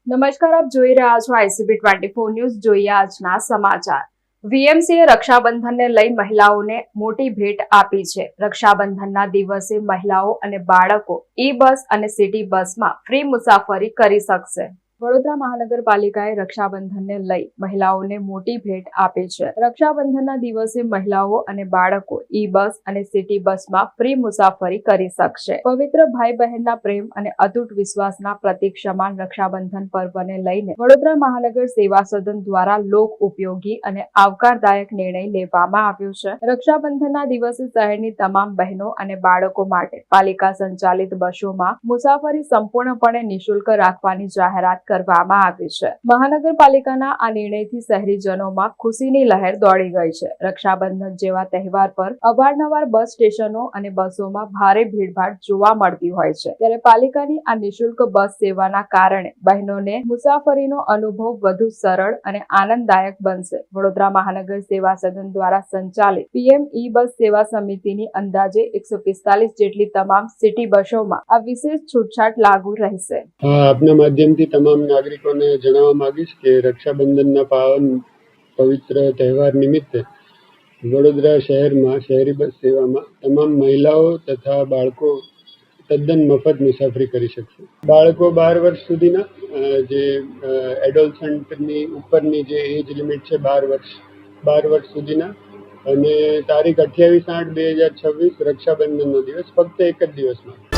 નમસ્કાર, આપ જોઈ રહ્યા છો ICB 24 ન્યૂઝ. જોઈએ આજના સમાચાર. વીએમસીએ રક્ષાબંધનને લઈ મહિલાઓને મોટી ભેટ આપી છે. રક્ષાબંધનના દિવસે મહિલાઓ અને બાળકો ઈ-બસ અને સિટી બસમાં ફ્રી મુસાફરી કરી શકશે. વડોદરા મહાનગરપાલિકાએ રક્ષાબંધનને લઈ મહિલાઓને મોટી ભેટ આપી છે. રક્ષાબંધનના દિવસે મહિલાઓ અને બાળકો ઈ-બસ અને સિટી બસમાં ફ્રી મુસાફરી કરી શકશે. પવિત્ર ભાઈ બહેનના પ્રેમ અને અતૂટ વિશ્વાસના પ્રતીક સમાન રક્ષાબંધન પર્વને લઈને વડોદરા મહાનગર સેવા સદન દ્વારા લોક ઉપયોગી અને આવકારદાયક નિર્ણય લેવામાં આવ્યો છે. રક્ષાબંધનના દિવસે શહેરની તમામ બહેનો અને બાળકો માટે પાલિકા સંચાલિત બસોમાં મુસાફરી સંપૂર્ણપણે નિઃશુલ્ક રાખવાની જાહેરાત કરવામાં આવી છે. મહાનગરપાલિકાના આ નિર્ણયથી શહેરીજનોમાં ખુશીની લહેર દોડી ગઈ છે. રક્ષાબંધન જેવા તહેવાર પર અવારનવાર બસ સ્ટેશનો અને બસોમાં ભારે ભીડભાડ જોવા મળતી હોય છે, ત્યારે પાલિકાની આ નિઃશુલ્ક બસ સેવાના કારણે બહેનોને મુસાફરીનો અનુભવ વધુ સરળ અને આનંદદાયક બનશે. વડોદરા મહાનગર સેવા સદન દ્વારા સંચાલિત PM ઈ-બસ સેવા સમિતિની અંદાજે 145 જેટલી તમામ સિટી બસોમાં આ વિશેષ છૂટછાટ લાગુ રહેશે. આપના માધ્યમથી તમામ નાગરિકોને જણાવવા માંગીશ કે રક્ષાબંધનના પાવન પવિત્ર તહેવાર નિમિત્તે વડોદરા શહેરમાં શહેરી બસ સેવામાં તમામ મહિલાઓ તથા બાળકો તદ્દન મફત મુસાફરી કરી શકશે. બાળકો 12 વર્ષ સુધીના, જે એડોલસન્ટની ઉપરની જે એજ લિમિટ છે 12 વર્ષ સુધીના, અને તારીખ 28/8/2026 રક્ષાબંધનનો દિવસ ફક્ત એક જ દિવસમાં